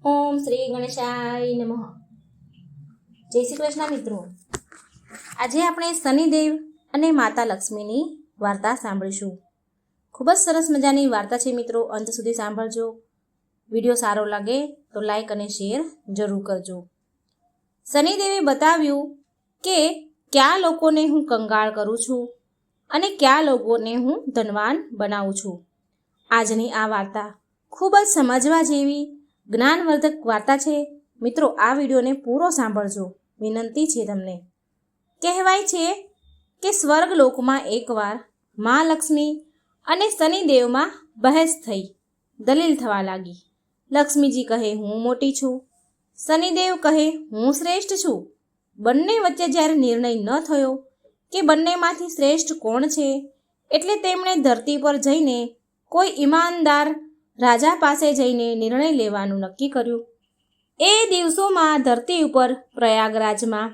ઓમ શ્રી ગણેશાય નમઃ. જય શ્રી કૃષ્ણ મિત્રો. આજે આપણે શનિદેવ અને માતા લક્ષ્મીની વાર્તા સાંભળીશું. ખૂબ જ સરસ મજાની વાર્તા છે મિત્રો, અંત સુધી સાંભળજો. વિડીયો સારો લાગે તો લાઈક અને શેર જરૂર કરજો. શનિદેવે બતાવ્યું કે કયા લોકોને હું કંગાળ કરું છું અને કયા લોકોને હું ધનવાન બનાવું છું. આજની આ વાર્તા ખૂબ જ સમજવા જેવી જ્ઞાનવર્ધક વાર્તા છે મિત્રો. આ વિડીયોને પૂરો સાંભળજો, વિનંતી છે તમને. કહેવાય છે કે સ્વર્ગલોકમાં એકવાર મા લક્ષ્મી અને શનિદેવમાં બહેસ થઈ, દલીલ થવા લાગી. લક્ષ્મીજી કહે હું મોટી છું, શનિદેવ કહે હું શ્રેષ્ઠ છું. બંને વચ્ચે જ્યારે નિર્ણય ન થયો કે બંનેમાંથી શ્રેષ્ઠ કોણ છે, એટલે તેમણે ધરતી પર જઈને કોઈ ઈમાનદાર રાજા પાસે જઈને નિર્ણય લેવાનું નક્કી કર્યું. એ દિવસોમાં ધરતી ઉપર પ્રયાગરાજમાં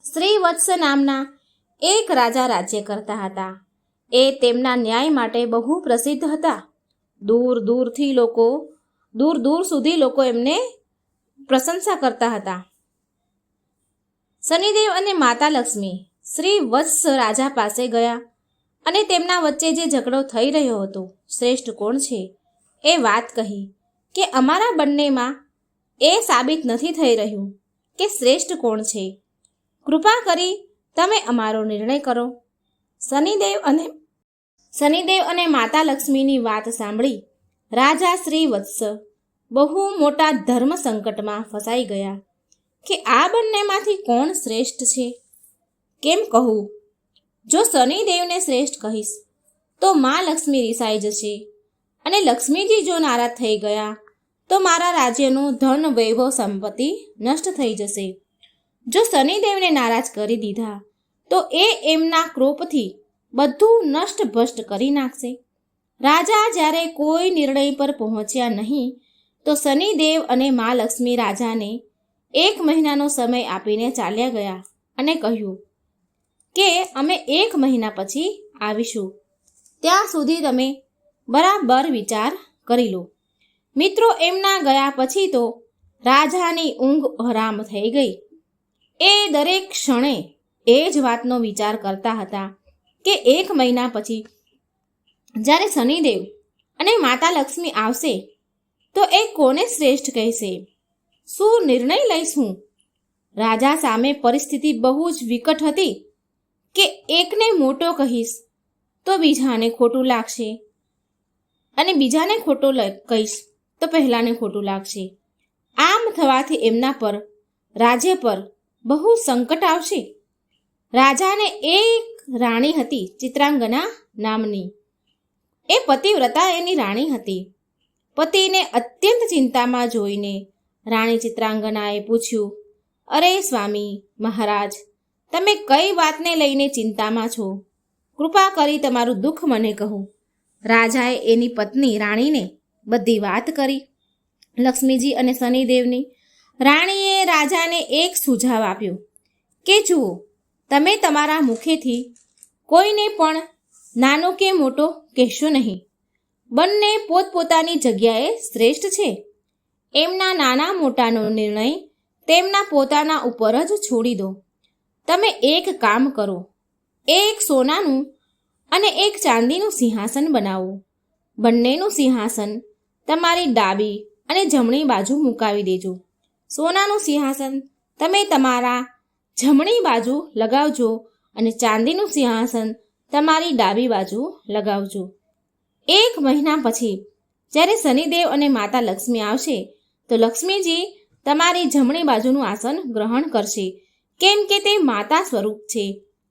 શ્રીવત્સ નામના એક રાજા રાજ્ય કરતા હતા. એ તેમના ન્યાય માટે બહુ પ્રસિદ્ધ હતા. દૂર દૂર સુધી લોકો એમને પ્રશંસા કરતા હતા. શનિદેવ અને માતા લક્ષ્મી શ્રીવત્સ રાજા પાસે ગયા અને તેમના વચ્ચે જે ઝઘડો થઈ રહ્યો હતો, શ્રેષ્ઠ કોણ છે એ વાત કહી કે અમારા બંનેમાં એ સાબિત નથી થઈ રહ્યું કે શ્રેષ્ઠ કોણ છે. કૃપા કરી તમે અમારો નિર્ણય કરો. શનિદેવ અને માતા લક્ષ્મીની વાત સાંભળી રાજા શ્રીવત્સ બહુ મોટા ધર્મ સંકટમાં ફસાઈ ગયા કે આ બંનેમાંથી કોણ શ્રેષ્ઠ છે. કેમ કહું? જો શનિદેવને શ્રેષ્ઠ કહીશ તો મા લક્ષ્મી રિસાઈ જશે અને લક્ષ્મીજી જો નારાજ થઈ ગયા તો મારા રાજ્યનું ધન વૈભવ સંપત્તિ નષ્ટ થઈ જશે. જો શનિદેવને નારાજ કરી દીધા તો એ એમના ક્રોપથી બધું નષ્ટ ભ્રષ્ટ કરી નાખશે. રાજા જ્યારે કોઈ નિર્ણય પર પહોંચ્યા નહીં તો શનિદેવ અને મા લક્ષ્મી રાજાને 1 મહિનાનો સમય આપીને ચાલ્યા ગયા અને કહ્યું કે અમે 1 મહિના પછી આવીશું, ત્યાં સુધી તમે બરાબર વિચાર કરી લો. મિત્રો, એમના ગયા પછી તો રાજાની ઊંઘ હરામ થઈ ગઈ. એ દરેક ક્ષણે એ જ વાતનો વિચાર કરતા હતા કે 1 મહિના પછી જ્યારે શનિદેવ અને માતા લક્ષ્મી આવશે તો એ કોને શ્રેષ્ઠ કહેશે? શું નિર્ણય લઈશું? રાજા સામે પરિસ્થિતિ બહુ જ વિકટ હતી કે એકને મોટો કહીશ તો બીજાને ખોટું લાગશે અને બીજાને ખોટો કહીશ તો પહેલાને ખોટું લાગશે. આમ થવાથી એમના પર રાજ્ય પર બહુ સંકટ આવશે. રાજાને એક રાણી હતી, ચિત્રાંગના નામની. એ પતિવ્રતા એની રાણી હતી. પતિને અત્યંત ચિંતામાં જોઈને રાણી ચિત્રાંગનાએ પૂછ્યું, અરે સ્વામી મહારાજ, તમે કઈ વાતને લઈને ચિંતામાં છો? કૃપા કરી તમારું દુઃખ મને કહો. રાજાએ એની પત્ની રાણીને બધી વાત કરી, લક્ષ્મીજી અને શનિદેવની. રાણીએ રાજાને એક સુઝાવ આપ્યો કે જુઓ, તમે તમારા મુખેથી કોઈને પણ નાનો કે મોટો કહેશો નહીં. બંને પોતપોતાની જગ્યાએ શ્રેષ્ઠ છે. એમના નાના મોટાનો નિર્ણય તેમના પોતાના ઉપર જ છોડી દો. તમે એક કામ કરો, એક સોનાનું અને એક ચાંદીનું સિંહાસન બનાવો. બંનેનું સિંહાસન તમારી ડાબી અને જમણી બાજુ મુકાવી દેજો. સોનાનું સિંહાસન તમે તમારા જમણી બાજુ લગાવજો અને ચાંદીનું સિંહાસન તમારી ડાબી બાજુ લગાવજો. 1 મહિના પછી જ્યારે શનિદેવ અને માતા લક્ષ્મી આવશે તો લક્ષ્મીજી તમારી જમણી બાજુનું આસન ગ્રહણ કરશે, કેમ કે તે માતા સ્વરૂપ છે,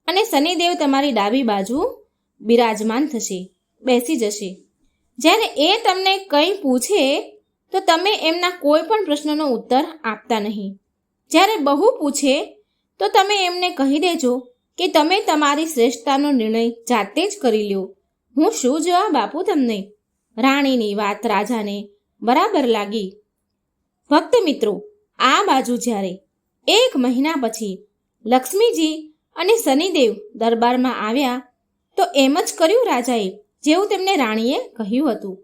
અને શનિદેવ તમારી ડાબી બાજુ બિરાજમાન થશે, બેસી જશે. જ્યારે એ તમને કંઈ પૂછે તો તમે એમના કોઈ પણ પ્રશ્નનો ઉત્તર આપતા નહીં. જ્યારે બહુ પૂછે તો તમે એમને કહી દેજો કે તમે તમારી શ્રેષ્ઠતાનો નિર્ણય જાતે જ કરી લો. હું શું જવાબ આપું તમને? રાણીની વાત રાજાને બરાબર લાગી. ભક્ત મિત્રો, આ બાજુ જ્યારે 1 મહિના પછી લક્ષ્મીજી અને શનિદેવ દરબારમાં આવ્યા તો એમ જ કર્યું રાજાએ જેવું તેમને રાણીએ કહ્યું હતું.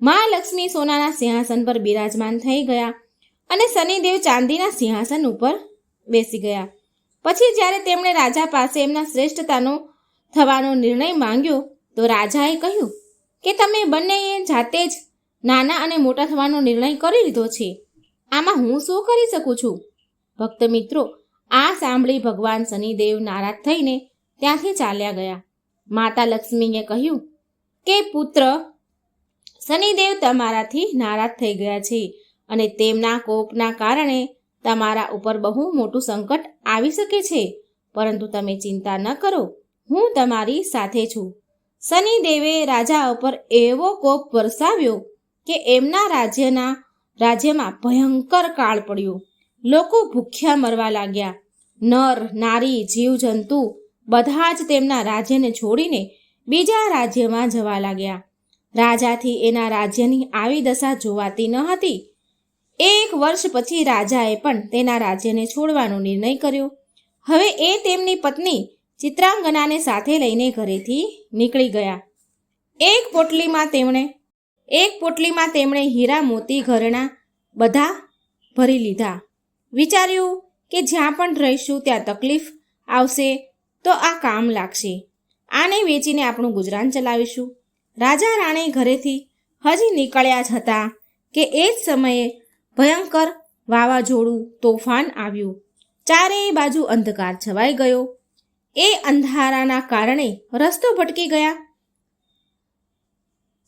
મા લક્ષ્મી સોનાના સિંહાસન પર બિરાજમાન થઈ ગયા અને શનિદેવ ચાંદીના સિંહાસન ઉપર બેસી ગયા. પછી જ્યારે તેમણે રાજા પાસે એમના શ્રેષ્ઠતાનો થવાનો નિર્ણય માંગ્યો તો રાજાએ કહ્યું કે તમે બંનેએ જાતે જ નાના અને મોટા થવાનો નિર્ણય કરી લીધો છે. આમાં હું શું કરી શકું છું? ભક્ત મિત્રો, આ સાંભળી ભગવાન શનિદેવ નારાજ થઈને ત્યાંથી ચાલ્યા ગયા. માતા લક્ષ્મીએ કહ્યું કે પુત્ર, શનિદેવ તમારાથી નારાજ થઈ ગયા છે અને તેમના કોપના કારણે તમારા ઉપર બહુ મોટું સંકટ આવી શકે છે. પરંતુ તમે ચિંતા ન કરો, હું તમારી સાથે છું. શનિદેવે રાજા ઉપર એવો કોપ વરસાવ્યો કે એમના રાજ્યમાં ભયંકર કાળ પડ્યો. લોકો ભૂખ્યા મરવા લાગ્યા. નર, નારી, જીવજંતુ બધા જ તેમના રાજ્યને છોડીને બીજા રાજ્યમાં જવા લાગ્યા. રાજાથી એના રાજ્યની આવી દશા જોવાતી ન હતી. 1 વર્ષ પછી રાજાએ પણ તેના રાજ્યને છોડવાનો નિર્ણય કર્યો. હવે એ તેમની પત્ની ચિત્રાંગનાને સાથે લઈને ઘરેથી નીકળી ગયા. એક પોટલીમાં તેમણે હીરા મોતી ઘરેણાં બધા ભરી લીધા. વિચાર્યું કે જ્યાં પણ રહીશું ત્યાં તકલીફ આવશે તો આ કામ લાગશે. આને વેચીને આપણું ગુજરાન ચલાવીશું. રાજા રાણી ઘરેથી હજી નીકળ્યા જ હતા કે એ જ સમયે ભયંકર વાવાઝોડું તોફાન આવ્યું. ચારેય બાજુ અંધકાર છવાઈ ગયો. એ અંધારાના કારણે રસ્તો ભટકી ગયા.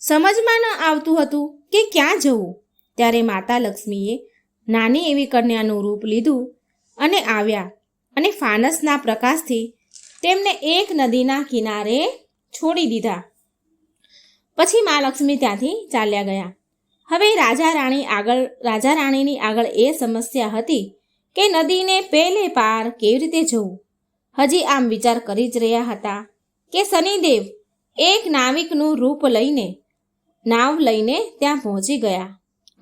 સમજમાં ન આવતું હતું કે ક્યાં જવું. ત્યારે માતા લક્ષ્મીએ નાની એવી કન્યાનું રૂપ લીધું અને આવ્યા અને ફાનસના પ્રકાશથી તેમને એક નદીના કિનારે છોડી દીધા. પછી મા લક્ષ્મી ત્યાંથી ચાલ્યા ગયા. હવે રાજા રાણીની આગળ એ સમસ્યા હતી કે નદીને પેલે પાર કેવી રીતે જવું. હજી આમ વિચાર કરી જ રહ્યા હતા કે શનિદેવ એક નાવિકનું રૂપ લઈને નાવ લઈને ત્યાં પહોંચી ગયા.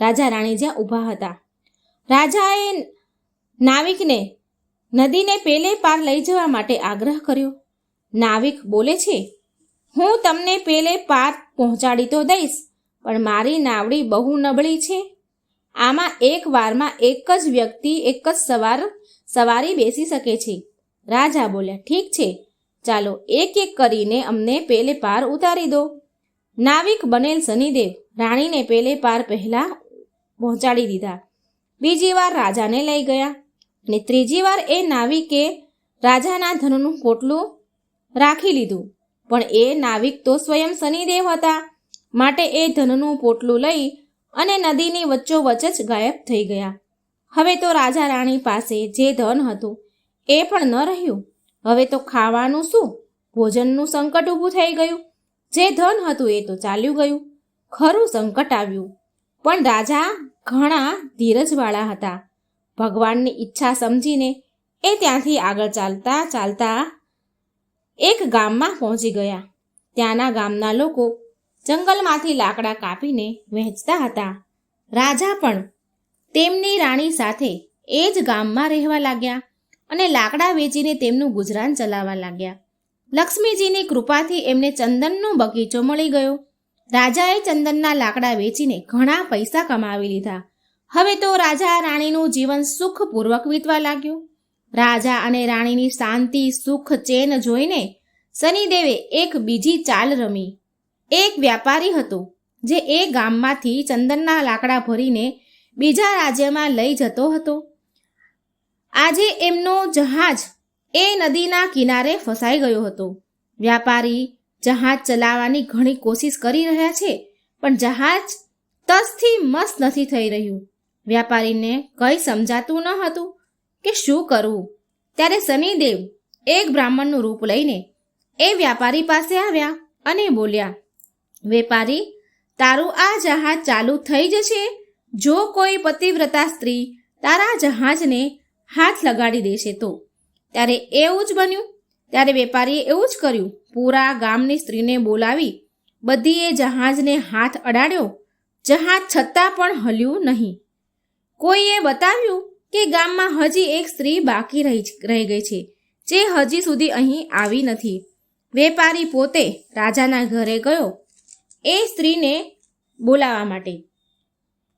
રાજા રાણી જ્યાં ઊભા હતા. રાજાએ નાવિકને નદીને પેલે પાર લઈ જવા માટે આગ્રહ કર્યો. નાવિક બોલે છે, હું તમને પેલે પાર પહોંચાડી તો દઈશ, પણ મારી નાવડી બહુ નબળી છે. આમાં એક વારમાં એક જ વ્યક્તિ એક જ સવારી બેસી શકે છે. રાજા બોલ્યા, ઠીક છે, ચાલો એક એક કરીને અમને પેલે પાર ઉતારી દો. નાવિક બનેલ શનિદેવ રાણીને પેલે પાર પહેલા પહોંચાડી દીધા. બીજી વાર રાજાને લઈ ગયા અને ત્રીજી વાર એ નાવિકે રાજાના ધનનું પોટલું રાખી લીધું. પણ એ નાવિક તો સ્વયં શનિદેવ હતા, માટે એ ધનનું પોટલું લઈ અને નદીની વચ્ચોવચ્ચ જ ગાયબ થઈ ગયા. હવે તો રાજા રાણી પાસે જે ધન હતું એ પણ ન રહ્યું. હવે તો ખાવાનું શું, ભોજનનું સંકટ ઊભું થઈ ગયું. જે ધન હતું એ તો ચાલ્યું ગયું. ખરું સંકટ આવ્યું. પણ રાજા ઘણા ધીરજવાળા હતા. ભગવાનની ઈચ્છા સમજીને એ ત્યાંથી આગળ ચાલતા એક ગામમાં પહોંચી ગયા. ત્યાંના ગામના લોકો જંગલમાંથી લાકડા કાપીને વહેંચતા હતા. રાજા પણ તેમની રાણી સાથે એ જ ગામમાં રહેવા લાગ્યા અને લાકડા વેચીને તેમનું ગુજરાન ચલાવવા લાગ્યા. લક્ષ્મીજીની કૃપાથી એમને ચંદનનો બગીચો મળી ગયો. રાજાએ ચંદનના લાકડા વેચીને ઘણા પૈસા કમાવી લીધા. હવે તો રાજા રાણીનું જીવન સુખપૂર્વક વીતવા લાગ્યું. રાજા અને રાણીની શાંતિ, સુખ, ચેન જોઈને શનિદેવે એક બીજી ચાલ રમી. એક વ્યાપારી હતો જે એ ગામમાંથી ચંદનના લાકડા ભરીને બીજા રાજ્યમાં લઈ જતો હતો. આજે એમનો જહાજ એ નદીના કિનારે ફસાઈ ગયો હતો. વ્યાપારી જહાજ ચલાવવાની ઘણી કોશિશ કરી રહ્યા છે, પણ જહાજ તસથી મસ નથી થઈ રહ્યું. વ્યાપારીને કંઈ સમજાતું ન હતું કે શું કરવું. ત્યારે શનિદેવ એક બ્રાહ્મણનું રૂપ લઈને એ વ્યાપારી પાસે આવ્યા અને બોલ્યા, વેપારી, તારું આ જહાજ ચાલુ થઈ જશે જો કોઈ પતિવ્રતા સ્ત્રી તારા જહાજને હાથ લગાડી દેશે તો. ત્યારે એવું જ બન્યું. ત્યારે વેપારીએ એવું જ કર્યું. પૂરા ગામની સ્ત્રીને બોલાવી બધીએ જહાજને હાથ અડાડ્યો. જહાજ છતાં પણ હલ્યું નહીં. કોઈએ બતાવ્યું કે ગામમાં હજી એક સ્ત્રી બાકી રહી ગઈ છે, જે હજી સુધી અહીં આવી નથી. વેપારી પોતે રાજાના ઘરે ગયો એ સ્ત્રીને બોલાવવા માટે.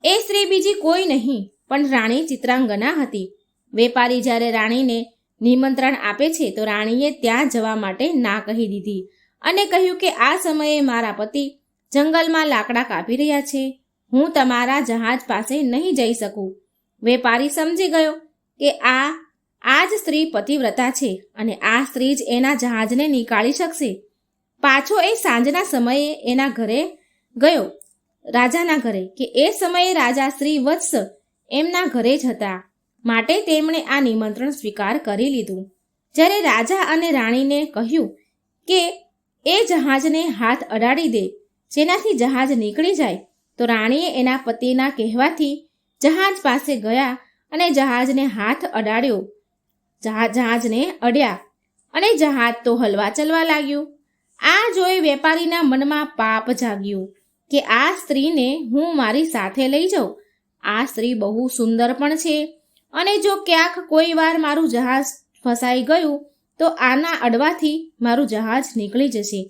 એ સ્ત્રી બીજી કોઈ નહીં પણ રાણી ચિત્રાંગના હતી. વેપારી જ્યારે રાણીને નિમંત્રણ આપે છે તો રાણીએ ત્યાં જવા માટે ના કહી દીધી અને કહ્યું કે આ સમયે મારા પતિ જંગલમાં લાકડા કાપી રહ્યા છે, હું તમારા જહાજ પાસે નહીં જઈ શકું. વેપારી સમજી ગયો કે આ જ સ્ત્રી પતિવ્રતા છે અને આ સ્ત્રી જ એના જહાજને નીકાળી શકશે. પાછો એ સાંજના સમયે એના ઘરે ગયો, રાજાના ઘરે, કે એ સમયે રાજા શ્રી વત્સ એમના ઘરે જ હતા, માટે તેમણે આ નિમંત્રણ સ્વીકાર કરી લીધું. જ્યારે રાજા અને રાણીને કહ્યું કે એ જહાજને હાથ અડાડી દે જેનાથી જહાજ નીકળી જાય, તો રાણીએ એના પતિના કહેવાથી જહાજ પાસે ગયા અને જહાજને હાથ અડાડ્યો. જહાજને અડ્યા અને જહાજ તો હલવા ચલવા લાગ્યું. આ જોઈ વેપારીના મનમાં પાપ જાગ્યું કે આ સ્ત્રીને હું મારી સાથે લઈ જાઉં. આ સ્ત્રી બહુ સુંદર પણ છે અને જો ક્યાંક કોઈ વાર મારું જહાજ ફસાઈ ગયું તો આના અડવાથી મારું જહાજ નીકળી જશે.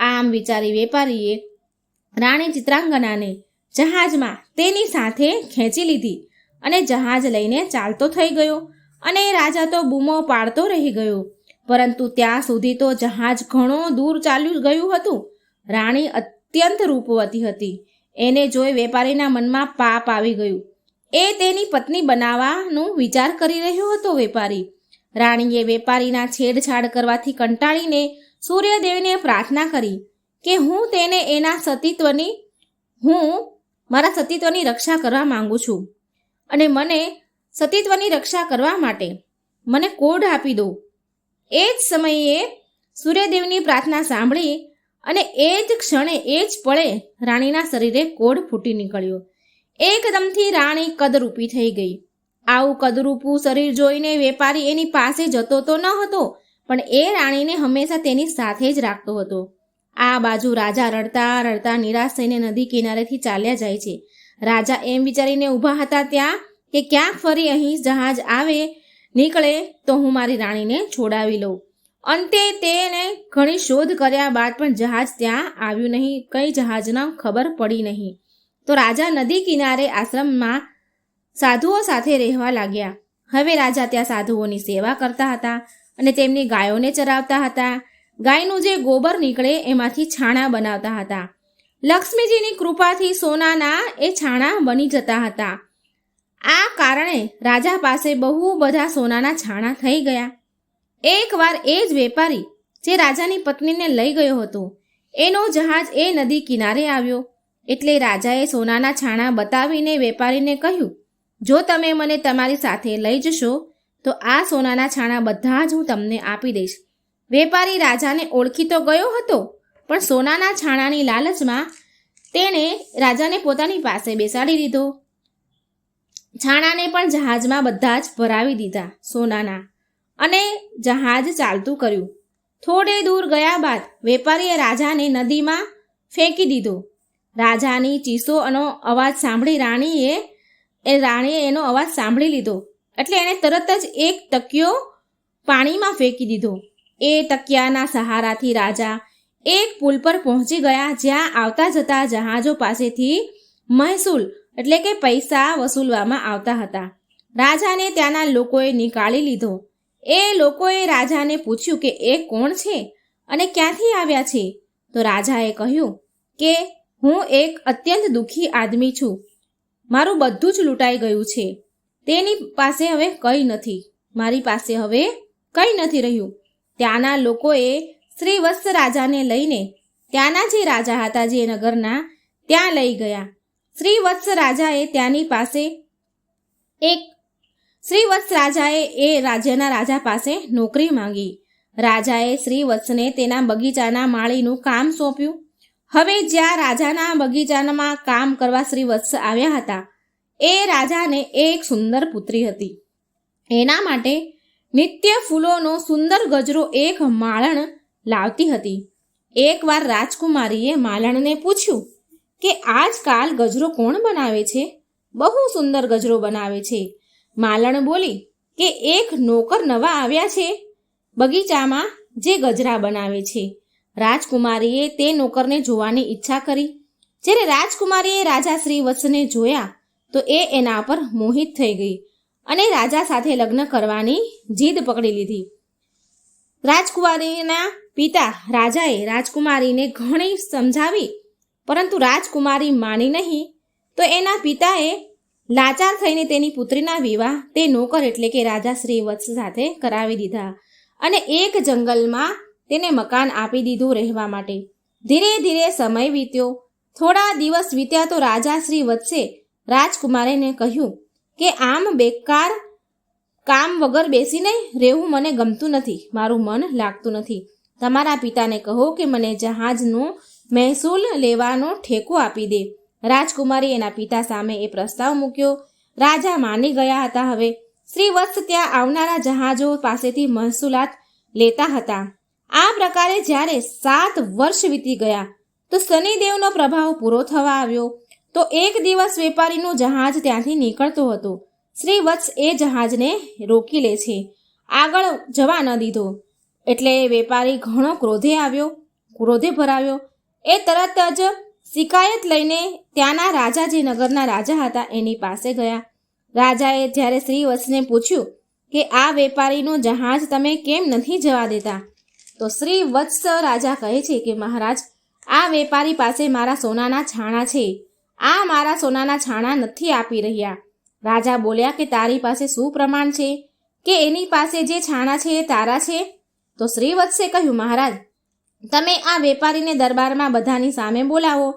આમ વિચારી વેપારીએ રાણી ચિત્રાંગનાને જહાજમાં તેની સાથે ખેંચી લીધી અને જહાજ લઈને ચાલતો થઈ ગયો અને રાજા તો બૂમો પાડતો રહી ગયો. પરંતુ ત્યાં સુધી તો જહાજ ઘણો દૂર ચાલ્યું ગયું હતું. રાણી અત્યંત રૂપવતી હતી. એને જોઈ વેપારીના મનમાં પાપ આવી ગયું. એ તેની પત્ની બનાવવાનું વિચાર કરી રહ્યો હતો. રાણીએ વેપારીના છેડછાડ કરવાથી કંટાળીને સૂર્યદેવને પ્રાર્થના કરી કે હું તેને મારા સતીત્વની રક્ષા કરવા માંગુ છું અને મને સતીત્વની રક્ષા કરવા માટે મને કોઢ આપી દો. એ જ સમયે સૂર્યદેવની પ્રાર્થના સાંભળી અને એ જ ક્ષણે એ જ પળે રાણીના શરીરે કોઢ ફૂટી નીકળ્યો. એકદમથી રાણી કદરૂપી થઈ ગઈ. આવું કદરૂપું શરીર જોઈને વેપારી એની પાસે જતો તો ન હતો, પણ એ રાણીને હંમેશા તેની સાથે જ રાખતો હતો. આ બાજુ રાજા રડતા રડતા નિરાશ થઈને નદી કિનારેથી ચાલ્યા જાય છે. રાજા એમ વિચારીને ઊભા હતા ત્યાં કે ક્યાંક ફરી અહીં જહાજ નીકળે તો હું મારી રાણીને છોડાવી લઉં. અંતે તેને ઘણી શોધ કર્યા બાદ પણ જહાજ ત્યાં આવ્યું નહીં. કઈ જહાજના ખબર પડી નહીં. તો રાજા નદી કિનારે આશ્રમમાં સાધુઓ સાથે રહેવા લાગ્યા. હવે રાજા ત્યાં સાધુઓની સેવા કરતા હતા અને તેમની ગાયોને ચરાવતા હતા. ગાયનું જે ગોબર નીકળે એમાંથી છાણા બનાવતા હતા. લક્ષ્મીજીની કૃપાથી સોનાના એ છાણા બની જતા હતા. આ કારણે રાજા પાસે બહુ બધા સોનાના છાણા થઈ ગયા. એકવાર એ જ વેપારી જે રાજાની પત્નીને લઈ ગયો હતો એનો જહાજ એ નદી કિનારે આવ્યો. એટલે રાજાએ સોનાના છાણા બતાવીને વેપારીને કહ્યું, જો તમે મને તમારી સાથે લઈ જશો તો આ સોનાના છાણા બધા જ હું તમને આપી દઈશ. વેપારી રાજાને ઓળખી તો ગયો હતો, પણ સોનાના છાણાની લાલચમાં તેણે રાજાને પોતાની પાસે બેસાડી દીધો. છાણાને પણ જહાજમાં બધા જ ભરાવી દીધા સોનાના અને જહાજ ચાલતું કર્યું. થોડે દૂર ગયા બાદ વેપારીએ રાજાને નદીમાં ફેંકી દીધો. રાજાની ચીસોનો અવાજ સાંભળી રાણીએ એનો અવાજ સાંભળી લીધો એટલે એણે તરત જ એક તકિયો પાણીમાં ફેંકી દીધો. એ તકિયાના સહારાથી રાજા એક પુલ પર પહોંચી ગયા જ્યાં આવતા જતા જહાજો પાસેથી મહેસૂલ એટલે કે પૈસા વસૂલવામાં આવતા હતા. રાજાને ત્યાંના લોકોએ નીકાળી લીધો. એ લોકોએ રાજાને પૂછ્યું કે એ કોણ છે અને ક્યાંથી આવ્યા છે? તો રાજાએ કહ્યું કે હું એક અત્યંત દુઃખી આદમી છું. મારું બધું જ લૂંટાઈ ગયું છે. તેની પાસે હવે કંઈ નથી. મારી પાસે હવે કંઈ નથી રહ્યું. ત્યાંના લોકોએ શ્રી વત્સ રાજાને લઈને ત્યાંના જે રાજા હતા જે નગરના ત્યાં લઈ ગયા. શ્રી વત્સ રાજાએ એ રાજ્યના રાજા પાસે નોકરી માંગી. રાજાએ શ્રી વત્સને તેના બગીચાના માળીનું કામ સોંપ્યું. હવે જ્યાં રાજાના બગીચામાં કામ કરવા શ્રી વત્સ આવ્યા હતા એ રાજાને એક સુંદર પુત્રી હતી. એના માટે નિત્ય ફૂલોનો સુંદર ગજરો એક માલણ લાવતી હતી. એકવાર રાજકુમારીએ માલણને પૂછ્યું કે આજકાલ ગજરો કોણ બનાવે છે? બહુ સુંદર ગજરો બનાવે છે. માલણ બોલી કે એક નોકર નવા આવ્યા છે બગીચામાં જે ગજરા બનાવે છે. રાજકુમારીએ તે નોકરને જોવાની ઈચ્છા કરી. જ્યારે રાજકુમારીએ રાજા શ્રી વત્સને જોયા તો એ એના પર મોહિત થઈ ગઈ અને રાજા સાથે લગ્ન કરવાની જીદ પકડી લીધી. રાજકુમારીના પિતા રાજાએ રાજકુમારીને ઘણી સમજાવી, પરંતુ રાજકુમારી માની નહીં. તો એના પિતાએ લાચાર થઈને તેની પુત્રીના વિવાહ તે નોકર એટલે કે રાજા શ્રી વત્સ સાથે કરાવી દીધા અને એક જંગલમાં તેને મકાન આપી દીધું રહેવા માટે. ધીરે ધીરે સમય વીત્યો. થોડા દિવસ વીત્યા તો રાજા શ્રી વત્સે રાજકુમારીને કહ્યું કે આમ બેકાર કામ વગર બેસીને રહેવું મને ગમતું નથી, મારું મન લાગતું નથી. તમારા પિતાને કહો કે મને જહાજનો મહેસૂલ લેવાનો ઠેકો આપી દે. રાજકુમારી એના પિતા સામે એ પ્રસ્તાવ મૂક્યો. રાજા માની ગયા હતા. હવે શ્રી વત્સ ત્યાં આવનારા જહાજો પાસેથી મહેસૂલાત લેતા હતા. આ પ્રકારે જ્યારે 7 વર્ષ વીતી ગયા તો શનિદેવનો પ્રભાવ પૂરો થવા આવ્યો. તો એક દિવસ વેપારીનું જહાજ ત્યાંથી નીકળતો હતો. શ્રી વત્સ એ જહાજને રોકી લે છે, આગળ જવા ન દીધો. એટલે વેપારી ઘણો ક્રોધે ભરાયો. એ તરત જ શિકાયત લઈને ત્યાંના રાજા, જે નગરના રાજા હતા, એની પાસે ગયા. રાજાએ જ્યારે શ્રી વત્સને પૂછ્યું કે આ વેપારીનું જહાજ તમે કેમ નથી જવા દેતા, તો શ્રી વત્સ રાજા કહે છે કે મહારાજ, આ વેપારી પાસે મારા સોનાના છાણા છે, આ મારા સોનાના છાણા નથી આપી રહ્યા. રાજા બોલ્યા કે તારી પાસે શું પ્રમાણ છે કે એની પાસે જે છાણા છે એ તારા છે? તો શ્રી વત્સે કહ્યું, મહારાજ, તમે આ વેપારીને દરબારમાં બધાની સામે બોલાવો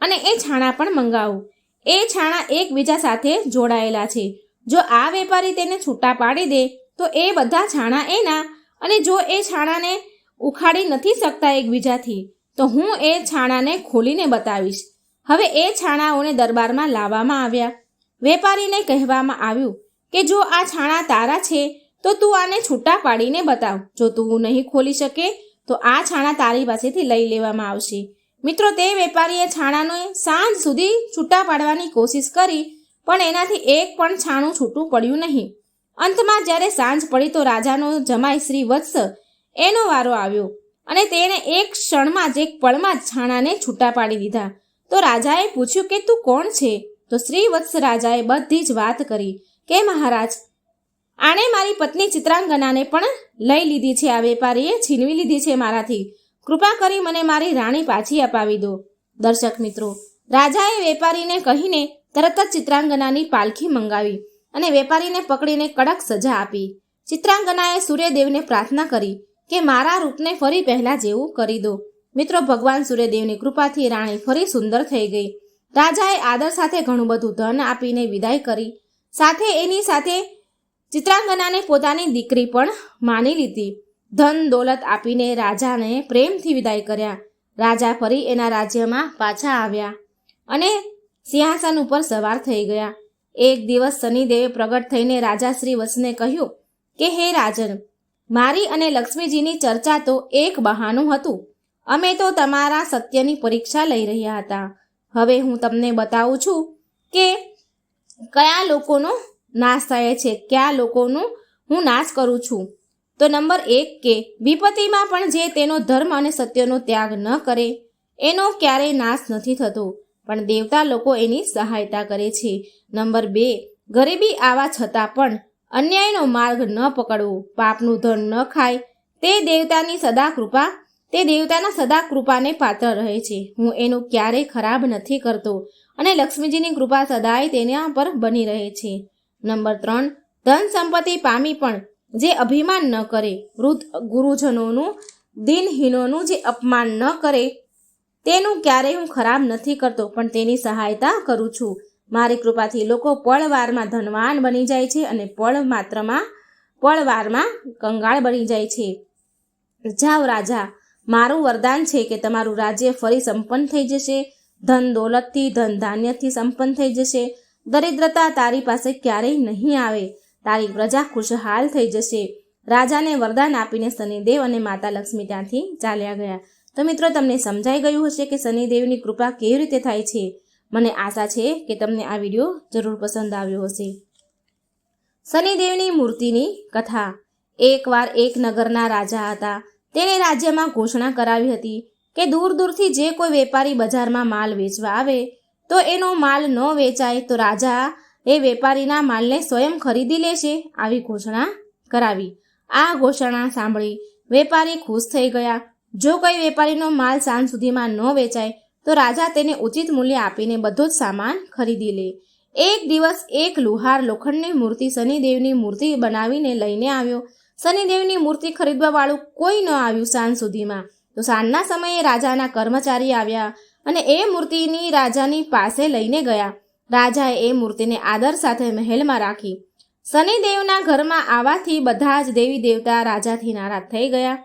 અને એ છાણા પણ મંગાવો. એ છાણા એકબીજા સાથે જોડાયેલા છે. જો આ વેપારી તેને છૂટા પાડી દે તો એ બધા છાણા એના, અને જો એ છાણાને ઉખાડી નથી શકતા એકબીજાથી, તો હું એ છાણાને ખોલીને બતાવીશ. હવે એ છાણાઓને દરબારમાં લાવવામાં આવ્યા. વેપારીને કહેવામાં આવ્યું કે જો આ છાણા તારા છે તો તું આને છૂટા પાડીને બતાવ. જો તું નહીં ખોલી શકે તો આ છાણા તારી પાસેથી લઈ લેવામાં આવશે. મિત્રો, તે વેપારીએ છાણાને સાંજ સુધી છૂટા પાડવાની કોશિશ કરી, પણ એનાથી એક પણ છાણું છૂટું પડ્યું નહીં. અંતમાં જ્યારે સાંજ પડી તો રાજાનો જમાઈ શ્રી વત્સ એનો વારો આવ્યો અને તેણે એક ક્ષણમાં જ, એક પળમાં જ છાણાને છૂટા પાડી દીધા. તો રાજાએ પૂછ્યું કે તું કોણ છે? તો શ્રી વત્સ રાજાએ બધી જ વાત કરી કે મહારાજ, આણે મારી પત્ની ચિત્રાંગનાને પણ લઈ લીધી છે. આ વેપારીએ છીનવી લીધી છે મારાથી. કૃપા કરી મને મારી રાણી પાછી અપાવી દો. દર્શક મિત્રો, રાજાએ વેપારીને કહીને તરત જ ચિત્રાંગનાની પાલખી મંગાવી અને વેપારીને પકડીને કડક સજા આપી. ચિત્રાંગનાએ સૂર્યદેવને પ્રાર્થના કરી કે મારા રૂપને ફરી પહેલા જેવું કરી દો. મિત્રો, ભગવાન સૂર્યદેવની કૃપાથી રાણી ફરી સુંદર થઈ ગઈ. રાજાએ આદર સાથે ઘણું બધું ધન આપીને વિદાય કરી. સાથે એની સાથે ચિત્રાંગનાને પોતાની દીકરી પણ માની લીધી. ધન દોલત આપીને રાજાને પ્રેમથી વિદાય કર્યા. રાજા ફરી એના રાજ્યમાં પાછા આવ્યા અને સિંહાસન ઉપર સવાર થઈ ગયા. એક દિવસ શનિદેવે પ્રગટ થઈને રાજા શ્રી વત્સને કહ્યું કે હે રાજન, મારી અને લક્ષ્મીજીની ચર્ચા તો એક બહાનું હતું. અમે તો તમારા સત્યની પરીક્ષા લઈ રહ્યા હતા. હવે હું તમને બતાવું છું કે કયા લોકોનો નાશ થાય છે, કયા લોકોનું હું નાશ કરું છું. તો નંબર 1 કે વિપત્તિમાં પણ જે તેનો ધર્મ અને સત્યનો ત્યાગ ન કરે એનો ક્યારેય નાશ નથી થતો, પણ દેવતા લોકો એની સહાયતા કરે છે. નંબર 2, ગરીબી આવવા છતાં પણ અન્યાયનો માર્ગ ન પકડવો, પાપનું ધન ન ખાય, તે દેવતાના સદા કૃપાને પાત્ર રહે છે. હું એનું ક્યારેય ખરાબ નથી કરતો અને લક્ષ્મીજીની કૃપા સદાય તેના પર બની રહે છે. નંબર 3, ધન સંપત્તિ પામી પણ જે અભિમાન ન કરે, વૃદ્ધ ગુરુજનોનું, દિનહીનોનું જે અપમાન ન કરે, તેનું ક્યારેય હું ખરાબ નથી કરતો, પણ તેની સહાયતા કરું છું. મારી કૃપાથી લોકો પળવારમાં ધનવાન બની જાય છે અને પળવારમાં કંગાળ બની જાય છે. જાઓ રાજા, મારું વરદાન છે કે તમારું રાજ્ય ફરી સંપન્ન થઈ જશે. ધન દોલતથી, ધન ધાન્યથી સંપન્ન થઈ જશે. દરિદ્રતા તારી પાસે ક્યારેય નહીં આવે. તારી પ્રજા ખુશહાલ થઈ જશે. રાજાને વરદાન આપીને શનિદેવ અને માતા લક્ષ્મી ત્યાંથી ચાલ્યા ગયા. તો મિત્રો, તમને સમજાઈ ગયું હશે કે શનિદેવની કૃપા કેવી રીતે થાય છે. મને આશા છે કે તમને આ વિડીયો જરૂર પસંદ આવ્યો હશે. શનિદેવની મૂર્તિની કથા. એકવાર એક નગરના રાજા હતા. તેણે રાજ્યમાં ઘોષણા કરાવી હતી કે દૂર દૂરથી જે કોઈ વેપારી બજારમાં માલ વેચવા આવે તો એનો માલ ન વેચાય તો રાજા એ વેપારીના માલને સ્વયં ખરીદી લેશે, આવી ઘોષણા કરાવી. આ ઘોષણા સાંભળી વેપારી ખુશ થઈ ગયા. જો કોઈ વેપારીનો માલ સાંજ સુધીમાં ન વેચાય તો રાજા તેને ઉચિત મૂલ્ય આપીને બધો જ સામાન ખરીદી લે. એક દિવસ એક લુહાર લોખંડની મૂર્તિ શનિદેવની મૂર્તિ બનાવીને લઈને આવ્યો. શનિદેવની મૂર્તિ ખરીદવા વાળું કોઈ ન આવ્યું સાંજ સુધીમાં. તો સાંજના સમયે રાજાના કર્મચારી આવ્યા અને એ મૂર્તિની રાજાની પાસે લઈને ગયા. રાજાએ એ મૂર્તિને આદર સાથે મહેલમાં રાખી. શનિદેવના ઘરમાં આવવાથી બધા જ દેવી દેવતા રાજાથી નારાજ થઈ ગયા.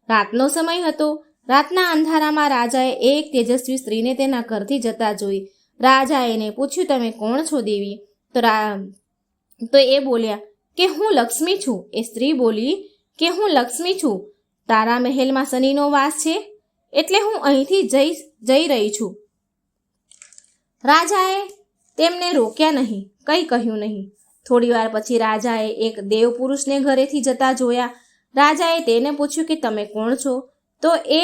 રાતનો સમય હતો. રાતના અંધારામાં રાજાએ એક તેજસ્વી સ્ત્રીને તેના ઘરથી જતા જોઈ. રાજાએ એને પૂછ્યું, તમે કોણ છો દેવી? તો એ બોલ્યા કે હું લક્ષ્મી છું. એ સ્ત્રી બોલી કે હું લક્ષ્મી છું. તારા મહેલમાં શનિનો વાસ છે એટલે હું અહીંથી જઈ રહી છું. રાજાએ તેમને રોક્યા નહીં, કંઈ કહ્યું નહીં. થોડી વાર પછી રાજાએ એક દેવ પુરુષને ઘરેથી જતા જોયા. રાજાએ તેને પૂછ્યું કે તમે કોણ છો? તો એ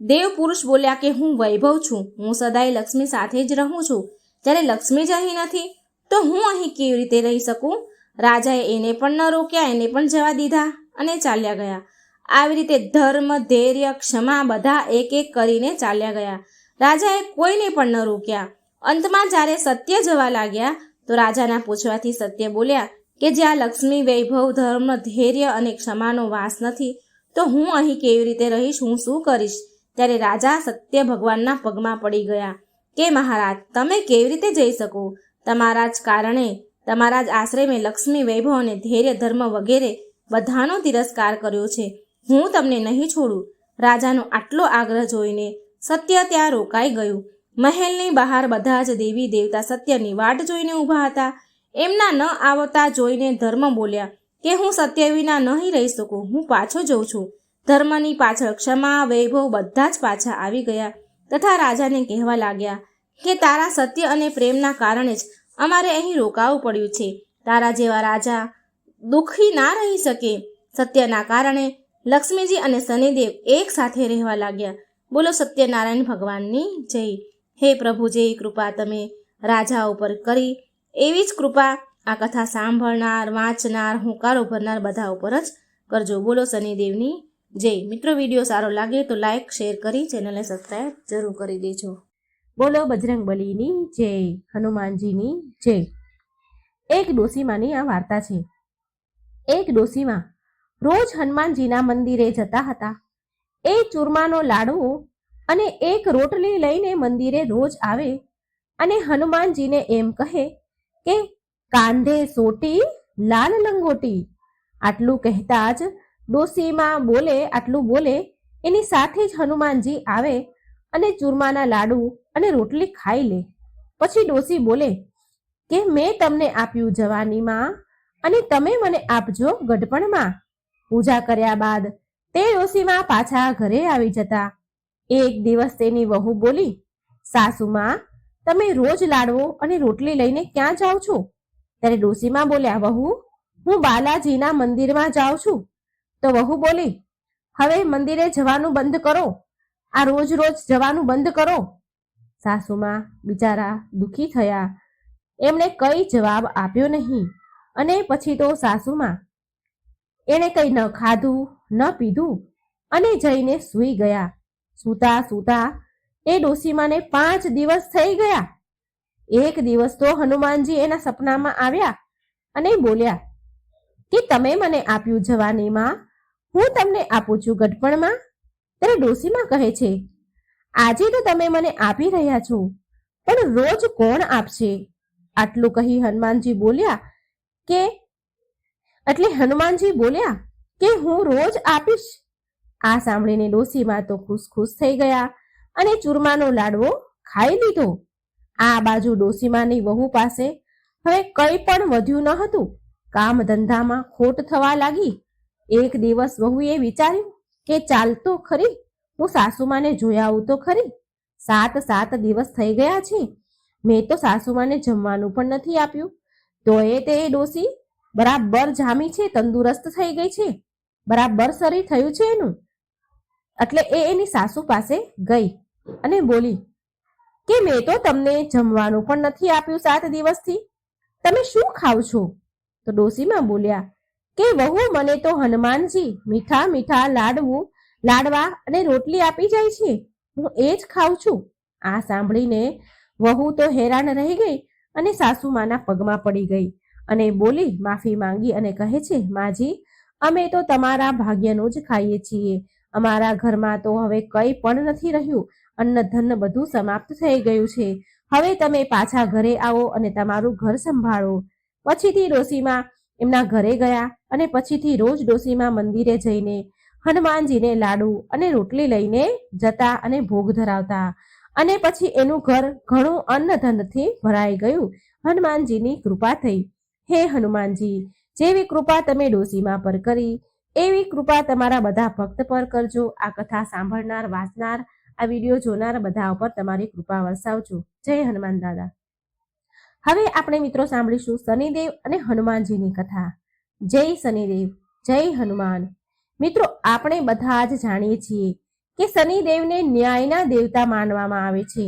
દેવ પુરુષ બોલ્યા કે હું વૈભવ છું. હું સદાય લક્ષ્મી સાથે જ રહું છું. જ્યારે લક્ષ્મી જ અહીં નથી તો હું અહીં કેવી રીતે રહી શકું? રાજાએ એને પણ ન રોક્યા, એને પણ જવા દીધા અને ચાલ્યા ગયા. આવી રીતે ધર્મ, ધૈર્ય, ક્ષમા બધા એક એક કરીને ચાલ્યા ગયા. રાજાએ કોઈને પણ ન રોક્યા. અંતમાં જ્યારે સત્ય જવા લાગ્યા તો રાજાના પૂછવાથી સત્ય બોલ્યા કે જ્યાં લક્ષ્મી, વૈભવ, ધર્મ, ધૈર્ય અને ક્ષમાનો વાસ નથી તો હું અહીં કેવી રીતે રહીશ? હું શું કરીશ? ત્યારે રાજા સત્ય ભગવાનના પગમાં પડી ગયા કે મહારાજ, તમે કેવી રીતે જઈ શકો? તમારા જ કારણે, તમારા જ આશ્રય મેં લક્ષ્મી, વૈભવ અને ધૈર્ય, ધર્મ વગેરે બધાનો તિરસ્કાર કર્યો છે. હું તમને નહીં છોડું. રાજાનો આટલો આગ્રહ જોઈને સત્ય ત્યાં રોકાઈ ગયું. મહેલની બહાર બધા જ દેવી દેવતા સત્યની વાટ જોઈને ઊભા હતા. એમના ન આવતા જોઈને ધર્મ બોલ્યા કે હું સત્ય વિના નહીં રહી શકું, હું પાછો જઉં છું. ધર્મની પાછળ ક્ષમા, વૈભવ બધા જ પાછા આવી ગયા તથા રાજાને કહેવા લાગ્યા કે તારા સત્ય અને પ્રેમના કારણે જ અમારે અહીં રોકાવું પડ્યું છે. તારા જેવા રાજા દુઃખી ના રહી શકે. સત્યના કારણે લક્ષ્મીજી અને શનિદેવ એક સાથે રહેવા લાગ્યા. બોલો સત્યનારાયણ ભગવાનની જય. હે પ્રભુ, જે કૃપા તમે રાજા ઉપર કરી એવી જ કૃપા આ કથા સાંભળનાર, વાંચનાર, હુંકારો ભરનાર બધા ઉપર જ કરજો. બોલો શનિદેવની જય. મિત્રો, વિડીયો સારો લાગે તો લાઈક, શેર કરી ચેનલને સબસ્ક્રાઈબ જરૂર કરી દેજો. બોલો બજરંગબલીની જય, હનુમાનજીની જય. એક ડોસીમાની આ વાર્તા છે. એક ડોસીમાં રોજ હનુમાનજીના મંદિરે જતા હતા. એ ચૂરમાનો લાડુ અને એક રોટલી લઈને મંદિરે રોજ આવે અને હનુમાનજીને એમ કહે કે કાંધે સોટી, લાલ લંગોટી. આટલું કહેતા જ ડોસીમાં આટલું બોલે એની સાથે જ હનુમાનજી આવે અને ચૂરમાના લાડુ અને રોટલી ખાઈ લે. પછી ડોસી બોલે કે મેં તમને આપ્યું જવાનીમાં અને તમે મને આપજો ગઢપણમાં. પૂજા કર્યા બાદ તે ડોસીમાં પાછા ઘરે આવી જતા. એક દિવસ તેની વહુ બોલી, સાસુમાં, તમે રોજ લાડવો અને રોટલી લઈને ક્યાં જાઓ છો? ત્યારે ડોસીમાં બોલ્યા, વહુ, હું બાલાજીના મંદિરમાં જાઉં છું. તો વહુ બોલી, હવે મંદિરે જવાનું બંધ કરો. આ રોજ રોજ જવાનું બંધ કરો. સાસુમાં બિચારા દુઃખી થયા. એમણે કઈ જવાબ આપ્યો નહીં અને પછી તો સાસુમાં એણે કંઈ ન ખાધું ન પીધું અને જઈને સૂઈ ગયા. સૂતા સૂતા એ ડોસીમાને 5 દિવસ થઈ ગયા. એક દિવસ તો હનુમાનજી એના સપનામાં આવ્યા અને બોલ્યા કે તમે મને આપ્યું જવાનીમાં, હું તમને આપું છું ગઢપણમાં. ત્યારે ડોસીમાં કહે છે, આજે તો તમે મને આપી રહ્યા છો, પણ રોજ કોણ આપશે? આટલું કહી હનુમાનજી બોલ્યા કે હું રોજ આપીશ. આ સાંભળીને ડોસીમાં તો ખુશ થઈ ગયા અને ચૂરમાનો લાડવો ખાઈ લીધો. આ બાજુ ડોસીમાની વહુ પાસે હવે કંઈ પણ વધ્યું ન હતું. કામ ધંધામાં ખોટ થવા લાગી. એક દિવસ વહુએ વિચાર્યું કે ચાલ તો ખરી, હું સાસુમાને જોઈ આવું તો ખરી. 7 દિવસ થઈ ગયા છે, મેં તો સાસુમાને જમવાનું પણ નથી આપ્યું. તો તે ડોસી બરાબર જામી છે, તંદુરસ્ત થઈ ગઈ છે, બરાબર શરીર થયું છે એનું. એટલે એની સાસુ પાસે ગઈ અને બોલી કે મેં તો તમને જમવાનું પણ નથી આપ્યું 7 દિવસથી, તમે શું ખાવ છો? તો ડોસીમાં બોલ્યા કે વહુ, મને તો હનુમાનજી મીઠા મીઠા લાડવા અને રોટલી આપી જાય છે, હું એ જ ખાઉં છું. આ સાંભળીને વહુ તો હેરાન રહી ગઈ અને સાસુમાના પગમાં પડી ગઈ અને બોલી માફી માંગી અને કહે છે, માજી, અમે તો તમારા ભાગ્યનું જ ખાઈએ છીએ. અમારા ઘરમાં તો હવે કંઈ પણ નથી રહ્યું. અન્ન ધન બધું સમાપ્ત થઈ ગયું છે. હવે તમે પાછા ઘરે આવો અને તમારું ઘર સંભાળો. પછીથી ડોસીમાં એમના ઘરે ગયા અને પછીથી રોજ ડોસીમાં મંદિરે જઈને હનુમાનજીને લાડુ અને રોટલી લઈને જતા અને ભોગ ધરાવતા. અને પછી એનું ઘર ઘણું અન્ન ધનથી ભરાઈ ગયું. હનુમાનજીની કૃપા થઈ. હે હનુમાનજી, જેવી કૃપા તમે ડોસીમા પર કરી એવી કૃપા તમારા બધા ભક્ત પર કરજો. આ કથા સાંભળનાર, વાંચનાર, આ વિડીયો જોનાર બધા ઉપર તમારી કૃપા વરસાવજો. જય હનુમાન દાદા. હવે આપણે મિત્રો સાંભળીશું શનિદેવ અને હનુમાનજીની કથા. જય શનિદેવ, જય હનુમાન. મિત્રો, આપણે બધા જ જાણીએ છીએ કે શનિદેવને ન્યાયના દેવતા માનવામાં આવે છે.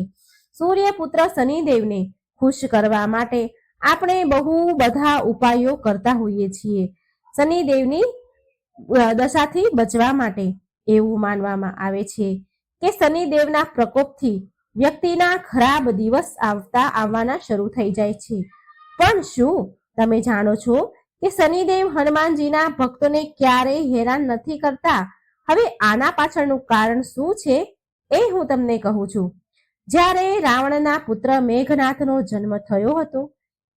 સૂર્યપુત્ર શનિદેવને ખુશ કરવા માટે આપણે બહુ બધા ઉપાયો કરતા હોઈએ છીએ. શનિદેવની દશાથી બચવા માટે એવું માનવામાં આવે છે કે શનિદેવના પ્રકોપથી વ્યક્તિના ખરાબ દિવસ આવવાના શરૂ થઈ જાય છે. પણ શું તમે જાણો છો કે શનિદેવ હનુમાનજીના ભક્તોને ક્યારેય હેરાન નથી કરતા? હવે આના પાછળનું કારણ શું છે એ હું તમને કહું છું. જ્યારે રાવણના પુત્ર મેઘનાથનો જન્મ થયો હતો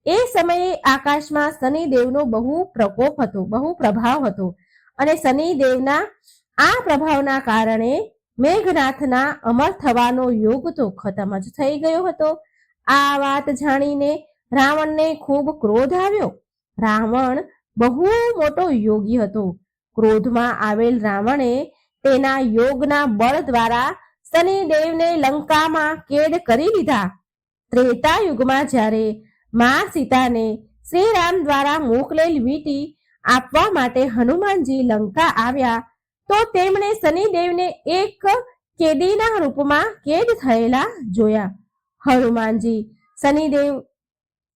એ સમયે આકાશમાં શનિદેવનો બહુ પ્રકોપ હતો, બહુ પ્રભાવ હતો અને શનિદેવના આ પ્રભાવના કારણે મેઘનાથના અમર થવાનો યોગ તો ખતમ જ થઈ ગયો હતો. આ વાત જાણીને રાવણને ખૂબ ક્રોધ આવ્યો. રાવણ બહુ મોટો યોગી હતો. ક્રોધમાં આવેલ રાવણે તેના યોગના બળ દ્વારા શનિદેવને લંકામાં કેદ કરી લીધા. ત્રેતા યુગમાં જ્યારે મા સીતાને શ્રી રામ દ્વારા મોકલેલ વીંટી આપવા માટે હનુમાનજી લંકા આવ્યા તો તેમણે શનિદેવને એક કેદીના રૂપમાં કેદ થયેલા જોયા.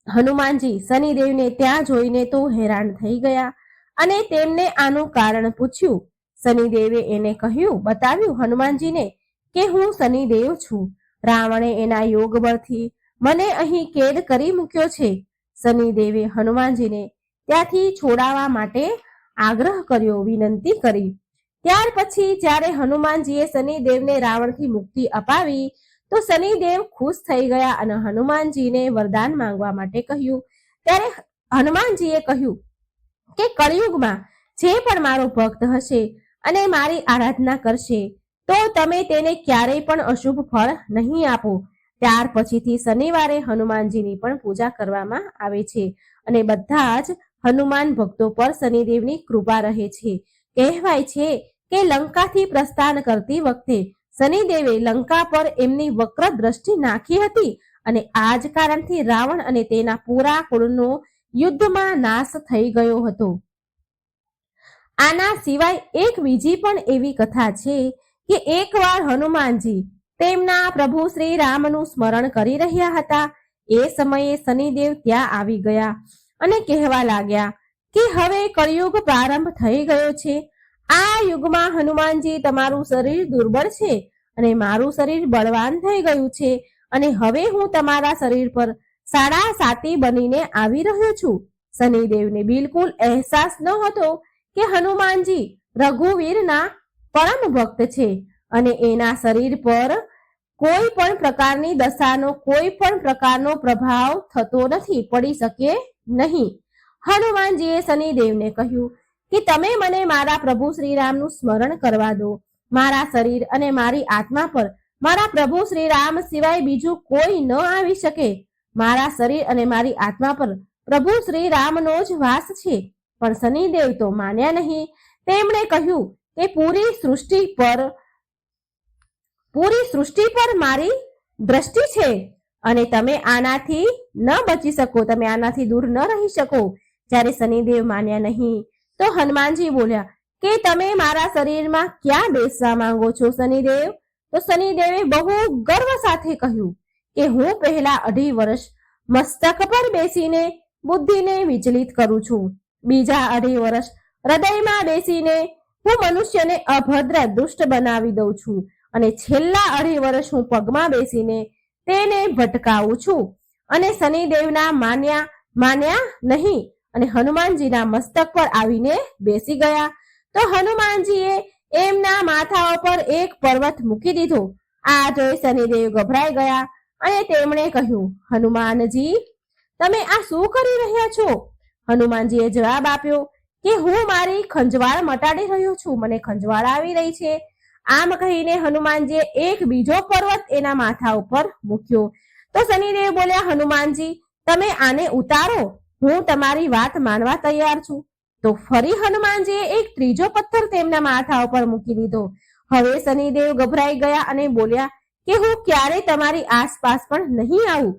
હનુમાનજી શનિદેવને ત્યાં જોઈને તો હેરાન થઈ ગયા અને તેમને આનું કારણ પૂછ્યું. શનિદેવે એને બતાવ્યું હનુમાનજીને કે હું શનિદેવ છું. રાવણે એના યોગ બળથી મને અહીં કેદ કરી મૂક્યો છે. શનિદેવે હનુમાનજીને ત્યાંથી છોડાવવા માટે આગ્રહ કર્યો, વિનંતી કરી. ત્યાર પછી જ્યારે હનુમાનજીએ શનિદેવને રાવણથી મુક્તિ અપાવી તો શનિદેવ ખુશ થઈ ગયા અને હનુમાનજીને વરદાન માંગવા માટે કહ્યું. ત્યારે હનુમાનજીએ કહ્યું કે કળિયુગમાં જે પણ મારો ભક્ત હશે અને મારી આરાધના કરશે તો તમે તેને ક્યારેય પણ અશુભ ફળ નહીં આપો. ત્યાર પછીથી શનિવારે હનુમાનજીની પણ પૂજા કરવામાં આવે છે અને બધા જ હનુમાન ભક્તો પર શનિદેવની કૃપા રહે છે. કહેવાય છે કે લંકાથી પ્રસ્થાન કરતી વખતે શનિદેવે લંકા પર એમની વક્ર દ્રષ્ટિ નાખી હતી અને આ જ કારણથી રાવણ અને તેના પૂરા કુળનો યુદ્ધમાં નાશ થઈ ગયો હતો. આના સિવાય એક બીજી પણ એવી કથા છે કે એકવાર હનુમાનજી તેમના પ્રભુ શ્રી રામનું સ્મરણ કરી રહ્યા હતા. એ સમયે શનિદેવ ત્યાં આવી ગયા અને કહેવા લાગ્યા કે હવે કળિયુગ પ્રારંભ થઈ ગયો છે. આ યુગમાં હનુમાનજી, તમારું શરીર દુર્બળ છે અને મારું શરીર બળવાન થઈ ગયું છે અને હવે હું તમારા શરીર પર સાડા સાતી બનીને આવી રહ્યો છું. શનિદેવને બિલકુલ અહેસાસ ન હતો કે હનુમાનજી રઘુવીરના પરમ ભક્ત છે અને એના શરીર પર કોઈ પણ પ્રકારની દશાનો, કોઈ પણ પ્રકારનો પ્રભાવ થતો નથી, પડી શકે નહીં. હનુમાનજીએ શનિદેવને કહ્યું કે તમે મને મારા પ્રભુ શ્રી રામનું સ્મરણ કરવા દો. મારા શરીર અને મારી આત્મા પર મારા પ્રભુ શ્રી રામ સિવાય બીજું કોઈ ન આવી શકે. મારા શરીર અને મારી આત્મા પર પ્રભુ શ્રી રામનો જ વાસ છે. પણ શનિદેવ તો માન્યા નહીં. તેમણે કહ્યું કે પૂરી સૃષ્ટિ પર મારી દ્રષ્ટિ છે અને તમે આનાથી ન બચી શકો, તમે આનાથી દૂર ન રહી શકો. જ્યારે શનિદેવ માન્યા નહીં તો હનુમાનજી બોલ્યા કે તમે મારા શરીરમાં ક્યાં બેસવા માંગો છો શનિદેવ? તો શનિદેવે બહુ ગર્વ સાથે કહ્યું કે હું પહેલા 2.5 વર્ષ મસ્તક પર બેસીને બુદ્ધિને વિચલિત કરું છું. બીજા 2.5 વર્ષ હૃદયમાં બેસીને હું મનુષ્યને અભદ્ર દુષ્ટ બનાવી દઉં છું અને છેલ્લા 2.5 વર્ષ હું પગમાં બેસીને તેને ભટકાવું છું. અને શનિદેવના માન્યા નહીં અને હનુમાનજીના મસ્તક પર આવીને બેસી ગયા. તો હનુમાનજીએ એમના માથા ઉપર એક પર્વત મૂકી દીધો. આ જોઈ શનિદેવ ગભરાઈ ગયા અને તેમણે કહ્યું, હનુમાનજી, તમે આ શું કરી રહ્યા છો? હનુમાનજીએ જવાબ આપ્યો કે હું મારી ખંજવાળ મટાડી રહ્યો છું, મને ખંજવાળ આવી રહી છે. આમ કહીને હનુમાનજીએ એક બીજો પર્વત એના માથા ઉપર મૂક્યો. તો શનિદેવ બોલ્યા, હનુમાનજી, તમે આને ઉતારો, હું તમારી વાત માનવા તૈયાર છું. તો ફરી હનુમાનજીએ એક ત્રીજો પથ્થર તેમના માથા ઉપર મૂકી દીધો. હવે શનિદેવ ગભરાઈ ગયા અને બોલ્યા કે હું ક્યારે તમારી આસપાસ પણ નહીં આવું.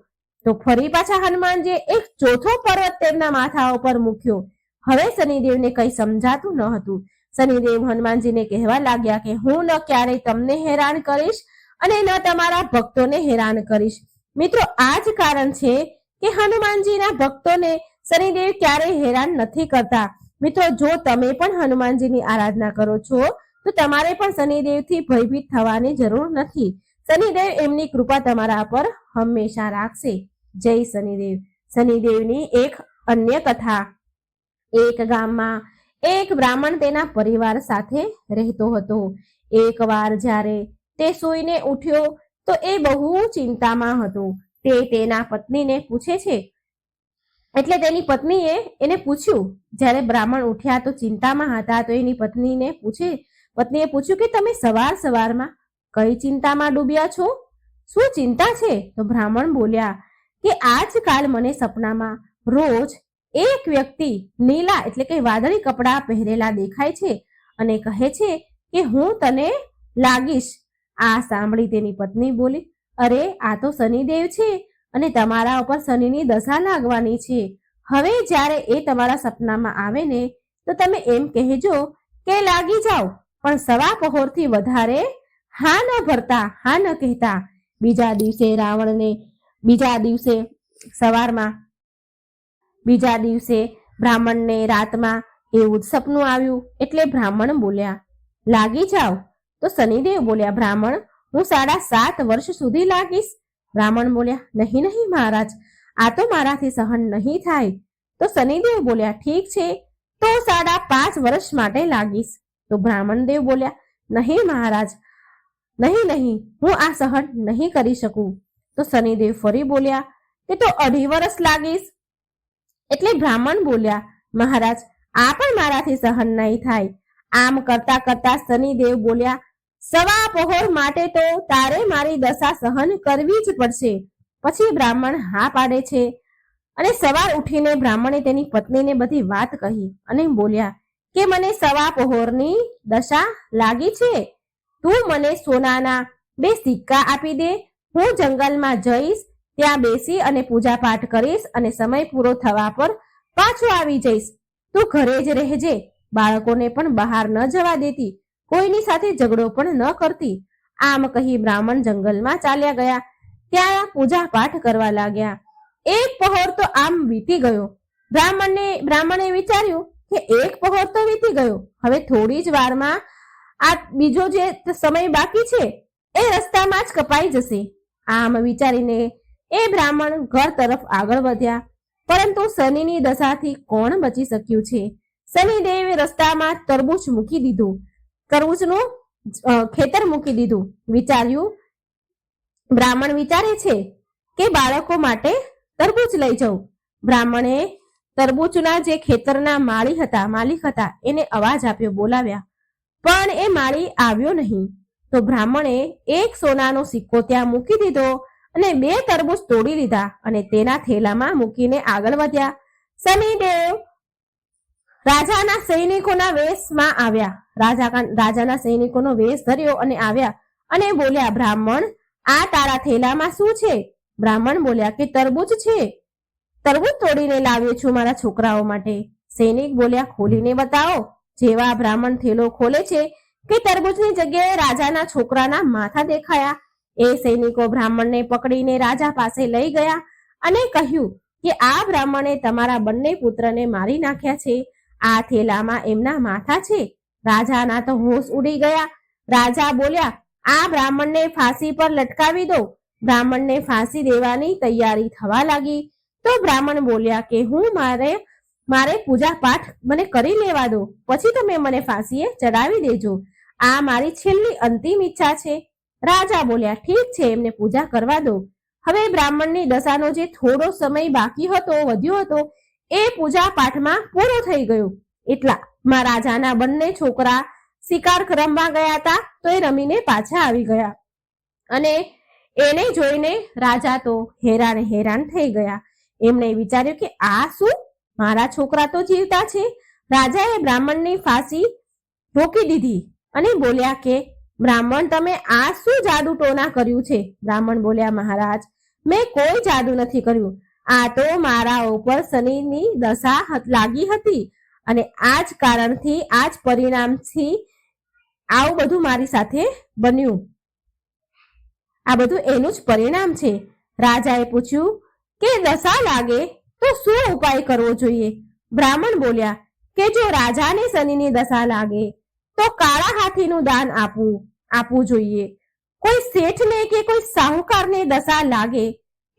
તો ફરી પાછા હનુમાનજીએ એક ચોથો પર્વત તેમના માથા ઉપર મૂક્યો. હવે શનિદેવને કંઈ સમજાતું ન હતું. શનિદેવ હનુમાનજીને કહેવા લાગ્યા કે હું ન ક્યારેય તમને હેરાન કરીશ અને ન તમારા ભક્તોને હેરાન કરીશ. મિત્રો, આ જ કારણ છે કે હનુમાનજીના ભક્તોને શનિદેવ ક્યારેય હેરાન નથી કરતા. મિત્રો, જો તમે પણ હનુમાનજીની આરાધના કરો છો તો તમારે પણ શનિદેવથી ભયભીત થવાની જરૂર નથી. શનિદેવ એમની કૃપા તમારા પર હંમેશા રાખશે. જય શનિદેવ. શનિદેવની એક અન્ય કથા. એક ગામમાં એક બ્રાહ્મણ તેના પરિવાર સાથે રહેતો હતો. એકવાર જ્યારે તે સૂઈને ઉઠ્યો તો એ બહુ ચિંતામાં હતો. તે તેના પત્નીને પૂછે છે, એટલે તેની પત્નીએ એને પૂછ્યું. જ્યારે બ્રાહ્મણ ઉઠ્યા તો ચિંતામાં હતા તો એની પત્નીએ પૂછ્યું કે તમે સવારમાં કઈ ચિંતામાં ડૂબ્યા છો? શું ચિંતા છે? તો બ્રાહ્મણ બોલ્યા કે આજકાલ મને સપનામાં રોજ એક વ્યક્તિ નીલા એટલે કે વાદળી કપડાં પહેરેલા દેખાય છે અને કહે છે કે હું તને લાગીશ. આ સાંભળી તેની પત્ની બોલી, અરે, આ તો શનિદેવ છે અને તમારા ઉપર શનિની દશા લાગવાની છે. હવે જ્યારે એ તમારા સપનામાં આવે ને તો તમે એમ કહેજો કે લાગી જાઓ, પણ સવા પહોરથી વધારે હા ન ભરતા, હા ન કહેતા. બીજા દિવસે બ્રાહ્મણને રાતમાં એવું જ સપનું આવ્યું. એટલે બ્રાહ્મણ બોલ્યા, લાગી જાઓ. તો શનિદેવ બોલ્યા, બ્રાહ્મણ, હું 7.5 વર્ષ સુધી લાગીશ. બ્રાહ્મણ બોલ્યા, નહીં મહારાજ, આ તો મારાથી સહન નહીં થાય. તો શનિદેવ બોલ્યા, ઠીક છે, તો 5.5 વર્ષ માટે લાગીશ. તો બ્રાહ્મણ દેવ બોલ્યા, નહીં મહારાજ, નહીં, હું આ સહન નહીં કરી શકું. તો શનિદેવ ફરી બોલ્યા કે તો 2.5 વર્ષ લાગીશ. એટલે બ્રાહ્મણ બોલ્યા, મહારાજ, આ પણ મારાથી સહન નહીં થાય. આમ કરતા કરતા શનિદેવ બોલ્યા, સવા પહોર માટે તો તારે મારી દશા સહન કરવી જ પડશે. પછી બ્રાહ્મણ હા પાડે છે અને સવાર ઉઠીને બ્રાહ્મણે તેની પત્નીને બધી વાત કહી અને બોલ્યા કે મને સવા પહોરની દશા લાગી છે. તું મને સોનાના 2 સિક્કા આપી દે. હું જંગલમાં જઈશ, ત્યાં બેસી અને પૂજા પાઠ કરીશ અને સમય પૂરો થવા પર પાછો આવી જઈશ. તું ઘરે જ રહેજે. બાળકોને પણ બહાર ન જવા દેતી, કોઈની સાથે ઝઘડો પણ ન કરતી. આમ કહી બ્રાહ્મણ જંગલમાં ચાલ્યા ગયા. ત્યાં પૂજા પાઠ કરવા લાગ્યા. એક પહોર તો આમ વીતી ગયો. બ્રાહ્મણે વિચાર્યું કે એક પહોર તો વીતી ગયો, હવે થોડી જ વારમાં આ બીજો જે સમય બાકી છે એ રસ્તામાં જ કપાઈ જશે. આમ વિચારીને એ બ્રાહ્મણ ઘર તરફ આગળ વધ્યા. પરંતુ શનિની દશાથી કોણ બચી શક્યું છે? શનિદેવે રસ્તામાં તરબૂચનું ખેતર મૂકી દીધું. બ્રાહ્મણ વિચારે છે કે બાળકો માટે તરબૂચ લઈ જાઉં. બ્રાહ્મણે તરબૂચના જે ખેતરના માલિક હતા એને અવાજ આપ્યો, બોલાવ્યા, પણ એ માળી આવ્યો નહીં. તો બ્રાહ્મણે એક સોનાનો સિક્કો ત્યાં મૂકી દીધો અને 2 તરબૂચ તોડી લીધા અને તેના થેલામાં મૂકીને આગળ વધ્યા. શનિદેવ રાજાના સૈનિકોના વેશમાં આવ્યા. રાજાના સૈનિકોનો વેશ ધર્યો અને આવ્યા અને બોલ્યા, બ્રાહ્મણ, આ તારા થેલામાં શું છે? બ્રાહ્મણ બોલ્યા કે તરબૂચ છે, તરબૂચ તોડીને લાવ્યો છું મારા છોકરાઓ માટે. સૈનિક બોલ્યા, ખોલીને બતાવો. જેવા બ્રાહ્મણ થેલો ખોલે છે કે તરબૂચની જગ્યાએ રાજાના છોકરાના માથા દેખાયા. એ સૈનિકો બ્રાહ્મણને પકડીને રાજા પાસે લઈ ગયા અને કહ્યું કે આ બ્રાહ્મણે તમારા બંને પુત્રને મારી નાખ્યા છે. આ થેલામાં એમના માથા છે. રાજાના તો હોશ ઉડી ગયા. રાજા બોલ્યા, આ બ્રાહ્મણને ફાંસી પર લટકાવી દો. બ્રાહ્મણને ફાંસી દેવાની તૈયારી થવા લાગી તો બ્રાહ્મણ બોલ્યા કે હું મારે પૂજા પાઠ મને કરી લેવા દો, પછી તમે મને ફાંસીએ ચડાવી દેજો. આ મારી છેલ્લી અંતિમ ઈચ્છા છે. રાજા બોલ્યા, ઠીક છે, એમને પૂજા કરવા દો. હવે બ્રાહ્મણની દશાનો જે થોડો સમય બાકી હતો, વધ્યો હતો, એ પૂજા પાઠમાં પૂરો થઈ ગયો. એટલામાં રાજાના બંને છોકરા શિકાર રમવા ગયા હતા તો એ રમીને પાછા આવી ગયા અને એને જોઈને રાજા તો હેરાન થઈ ગયા. એમણે વિચાર્યું કે આ શું, મારા છોકરા તો જીવતા છે. રાજાએ બ્રાહ્મણની ફાંસી રોકી દીધી અને બોલ્યા કે બ્રાહ્મણ, તમે આ શું જાદુ ટોના કર્યું છે? બ્રાહ્મણ બોલ્યા, મહારાજ, મેં કોઈ જાદુ નથી કર્યું. આ તો મારા ઉપર શનિની દશા લાગી હતી અને આ જ કારણથી, આ જ પરિણામથી આવું બધું મારી સાથે બન્યું. આ બધું એનું જ પરિણામ છે. રાજાએ પૂછ્યું કે દશા લાગે તો શું ઉપાય કરવો જોઈએ? બ્રાહ્મણ બોલ્યા કે જો રાજાને શનિની દશા લાગે તો કાળા હાથીનું દાન આપવું જોઈએ. કોઈ શેઠને કે કોઈ સાહુકારને દશા લાગે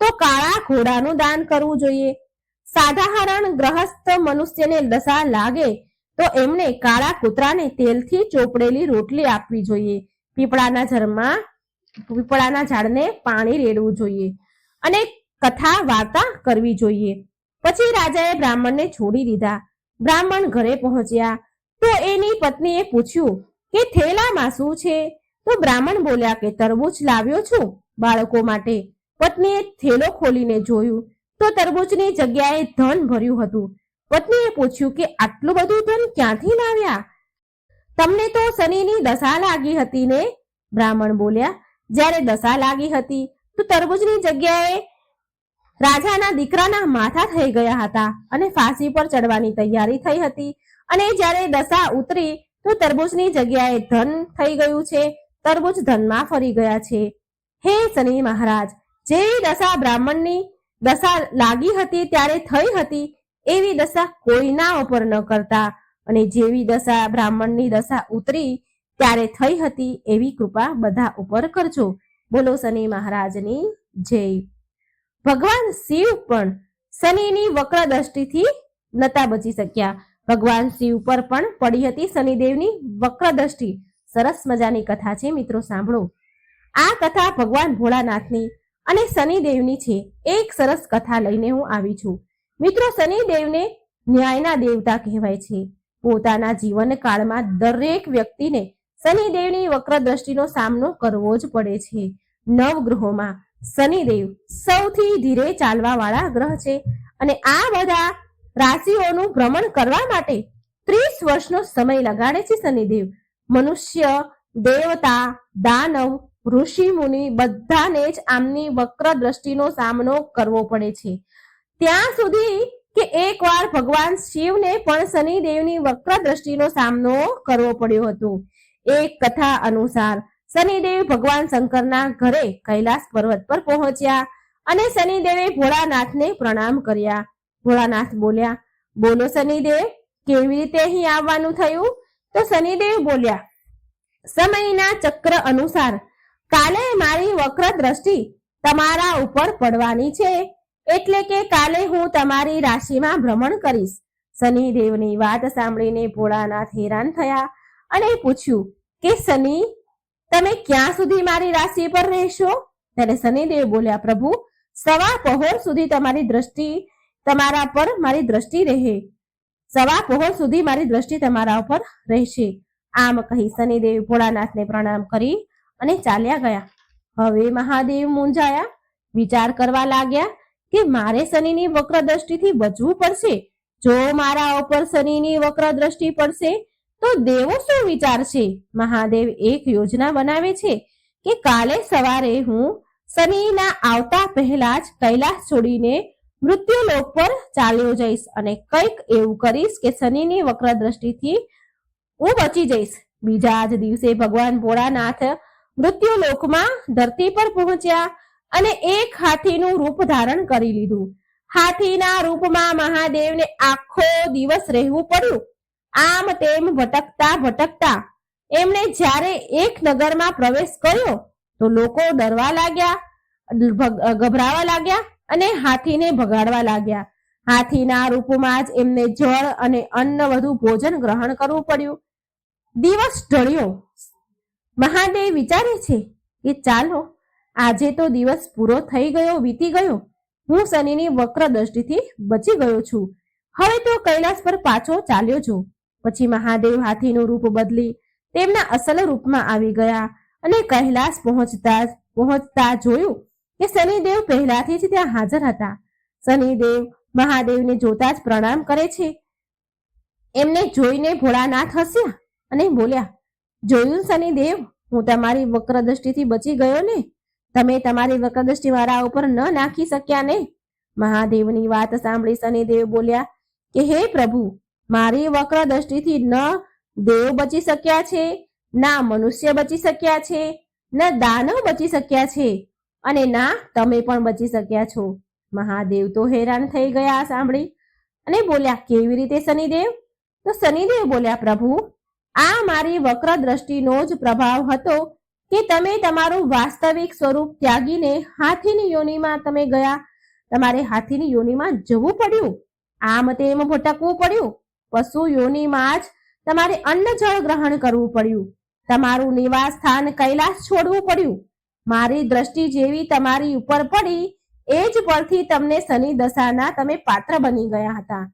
તો કાળા ઘોડાનું દાન કરવું જોઈએ. સાધારણ ગ્રહસ્થ મનુષ્યને દશા લાગે તો એમને કાળા કૂતરાને તેલથી ચોપડેલી રોટલી આપવી જોઈએ. પીપળાના ઝાડને પાણી રેડવું જોઈએ અને કથા વાર્તા કરવી જોઈએ. પછી રાજાએ બ્રાહ્મણને છોડી દીધા. બ્રાહ્મણ ઘરે પહોંચ્યા તો એની પત્નીએ પૂછ્યું કે થેલામાં શું છે? તો બ્રાહ્મણ બોલ્યા કે તરબૂચ લાવ્યો છું બાળકો માટે. પત્નીએ થેલો ખોલીને જોયું તો તરબૂચની જગ્યાએ ધન ભર્યું હતું. પત્નીએ પૂછ્યું કે આટલું બધું ધન ક્યાંથી લાવ્યા? તમને તો શનિની દશા લાગી હતી ને? બ્રાહ્મણ બોલ્યા, જ્યારે દશા લાગી હતી તો તરબૂચની જગ્યાએ રાજાના દીકરાના માથા થઈ ગયા હતા અને ફાંસી પર ચડવાની તૈયારી થઈ હતી. અને જ્યારે દશા ઉતરી તો તરબૂચની જગ્યાએ ધન થઈ ગયું છે. તરબૂચ ધનમાં ફરી ગયા છે. હે શનિ મહારાજ, જેવી દશા બ્રાહ્મણની દશા લાગી હતી ત્યારે થઈ હતી એવી દશા કોઈના ઉપર ન કરતા અને જેવી દશા બ્રાહ્મણની દશા ઉતરી ત્યારે થઈ હતી એવી કૃપા બધા ઉપર કરજો. બોલો શનિ મહારાજની જય. ભગવાન શિવ પણ શનિની વક્ર દ્રષ્ટિથી નતા બચી શક્યા. ભગવાન શિવ પર પણ પડી હતી શનિદેવની વક્ર દ્રષ્ટિ. સરસ મજાની કથા છે મિત્રો, સાંભળો. આ કથા ભગવાન ભોળાનાથની અને શનિદેવની છે. એક સરસ કથા લઈને હું આવી છું મિત્રો. શનિદેવને ન્યાયના દેવતા કહેવાય છે. પોતાના જીવન કાળમાં દરેક વ્યક્તિને શનિદેવની વક્ર દ્રષ્ટિનો સામનો કરવો જ પડે છે. નવગ્રહોમાં શનિદેવ સૌથી ધીરે ચાલવા વાળા ગ્રહ છે અને આ બધા રાશિઓનું ભ્રમણ કરવા માટે 30 વર્ષનો સમય લગાડે છે શનિદેવ. મનુષ્ય, દેવતા, દાનવ, ઋષિ મુનિ બધાને જ આમની વક્ર દ્રષ્ટિનો સામનો કરવો પડે છે. ત્યાં સુધી કે એકવાર ભગવાન શિવને પણ શનિદેવની વક્ર દ્રષ્ટિનો સામનો કરવો પડ્યો હતો. એક કથા અનુસાર શનિદેવ ભગવાન શંકરના ઘરે કૈલાસ પર્વત પર પહોંચ્યા અને શનિદેવે ભોળાનાથને પ્રણામ કર્યા. ભોળાનાથ બોલ્યા, બોલો શનિદેવ, કેવી રીતે અહીં આવવાનું થયું? તો શનિદેવ બોલ્યા, સમયના ચક્ર અનુસાર કાલે મારી વક્ર દ્રષ્ટિ તમારા ઉપર પડવાની છે, એટલે કે કાલે હું તમારી રાશિમાં ભ્રમણ કરીશ. શનિદેવની વાત સાંભળીને ભોળાનાથ હેરાન થયા અને પૂછ્યું કે શનિ, તમે ક્યાં સુધી મારી રાશિ પર રહેશો? ત્યારે શનિદેવ બોલ્યા, પ્રભુ, સવા પહોર સુધી તમારા પર મારી દ્રષ્ટિ રહે. સવા પહોર સુધી મારી દ્રષ્ટિ તમારા ઉપર રહેશે. આમ કહી શનિદેવ ભોળાનાથને પ્રણામ કરી અને ચાલ્યા ગયા. હવે મહાદેવ મૂંઝાયા, વિચાર કરવા લાગ્યા કે મારે શનિની વક્ર દ્રષ્ટિથી બચવું પડશે. જો મારા ઉપર શનિની વક્ર દ્રષ્ટિ પડશે તો દેવો શું વિચારશે? મહાદેવ એક યોજના બનાવે છે કે કાલે સવારે હું શનિના આવતા પહેલા જ કૈલાસ છોડીને મૃત્યુલોક પર ચાલ્યો જઈશ અને કંઈક એવું કરીશ કે શનિની વક્ર દ્રષ્ટિથી હું બચી જઈશ. બીજા જ દિવસે ભગવાન ભોળાનાથ મૃત્યુલોકમાં ધરતી પર પહોંચ્યા અને એક હાથીનું રૂપ ધારણ કરી લીધું. હાથીના રૂપમાં મહાદેવને આખો દિવસ રહેવું પડ્યું. આમ તેમ ભટકતા ભટકતા એમણે જ્યારે એક નગરમાં પ્રવેશ કર્યો તો લોકો ડરવા લાગ્યા, ગભરાવા લાગ્યા અને હાથીને ભગાડવા લાગ્યા. હાથીના રૂપમાં જ એમને જળ અને અન્ન વધુ ભોજન ગ્રહણ કરવું પડ્યું. દિવસ ઢળ્યો. મહાદેવ વિચારે છે કે ચાલો આજે તો દિવસ પૂરો થઈ ગયો, વીતી ગયો. હું શનિની વક્ર દ્રષ્ટિથી બચી ગયો છું. હવે તો કૈલાસ પર પાછો ચાલ્યો છું. પછી મહાદેવ હાથીનું રૂપ બદલી તેમના અસલ રૂપમાં આવી ગયા અને કૈલાસ પહોંચતા જોયું કે શનિદેવ પહેલાથી જ ત્યાં હાજર હતા. શનિદેવ મહાદેવને જોતા જ પ્રણામ કરે છે. એમને જોઈને ભોળાનાથ હસ્યા અને બોલ્યા, જોયું શનિદેવ, હું તમારી વક્ર દ્રષ્ટિથી બચી ગયો ને? તમે તમારી વક્ર દ્રષ્ટિ મારા ઉપર ન નાખી શક્યા ને? મહાદેવની વાત સાંભળી શનિદેવ બોલ્યા કે હે પ્રભુ, મારી વક્ર દ્રષ્ટિથી ન દેવ બચી શક્યા છે, ના મનુષ્ય બચી શક્યા છે, ન દાનવ બચી શક્યા છે અને ના તમે પણ બચી શક્યા છો. મહાદેવ તો હેરાન થઈ ગયા સાંભળી અને બોલ્યા, કેવી રીતે શનિદેવ? તો શનિદેવ બોલ્યા, પ્રભુ, આ મારી વક્ર દ્રષ્ટિનો જ પ્રભાવ હતો કે તમે તમારું વાસ્તવિક સ્વરૂપ ત્યાગીને હાથીની યોનિમાં તમે ગયા. તમારે હાથીની યોનિમાં જવું પડ્યું, આમ તેમ ભટકવું પડ્યું. પશુ યોનિમાં જ તમારે અન્ન જળ ગ્રહણ કરવું પડ્યું. તમારું નિવાસ સ્થાન કૈલાસ છોડવું પડ્યું. મારી દ્રષ્ટિ જેવી તમારી ઉપર પડી એ જ પરથી તમને શનિ દશાના તમે પાત્ર બની ગયા હતા.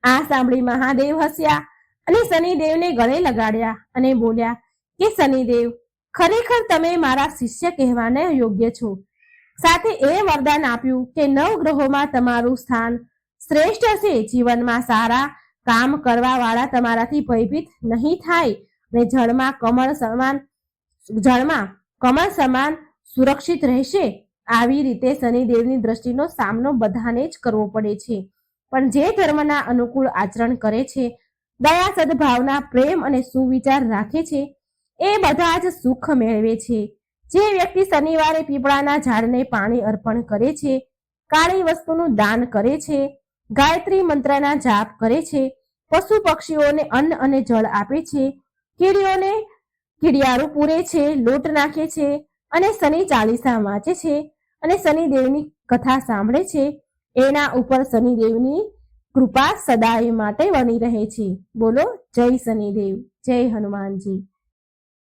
આ સાંભળી મહાદેવ હસ્યા અને શનિદેવને ગળે લગાડ્યા અને બોલ્યા કે શનિદેવ, ખરેખર તમે મારા શિષ્ય કહેવાને યોગ્ય છો. સાથે એ વરદાન આપ્યું કે 9 ગ્રહોમાં તમારું સ્થાન શ્રેષ્ઠ હશે. જીવનમાં સારા કામ કરવા વાળા તમારાથી ભયભીત નહીં થાય અને જળમાં કમળ સમાન સુરક્ષિત રહેશે. આવી રીતે શનિદેવની દ્રષ્ટિનો સામનો બધાને જ કરવો પડે છે. પણ જે ધર્મના અનુકૂળ આચરણ કરે છે, દયા, સદભાવના, પ્રેમ અને સુવિચાર રાખે છે, એ બધા જ સુખ મેળવે છે. જે વ્યક્તિ શનિવારે પીપળાના ઝાડને પાણી અર્પણ કરે છે, કાળી વસ્તુનું દાન કરે છે, ગાયત્રી મંત્રના જાપ કરે છે, પશુ પક્ષીઓને અન્ન અને જળ આપે છે, કીડીઓને કીડિયારું પૂરે છે, લોટ નાખે છે અને શનિ ચાલીસા વાંચે છે અને શનિદેવની કથા સાંભળે છે, એના ઉપર શનિદેવની કૃપા સદાય માટે બની રહે છે. બોલો જય શનિદેવ, જય હનુમાનજી.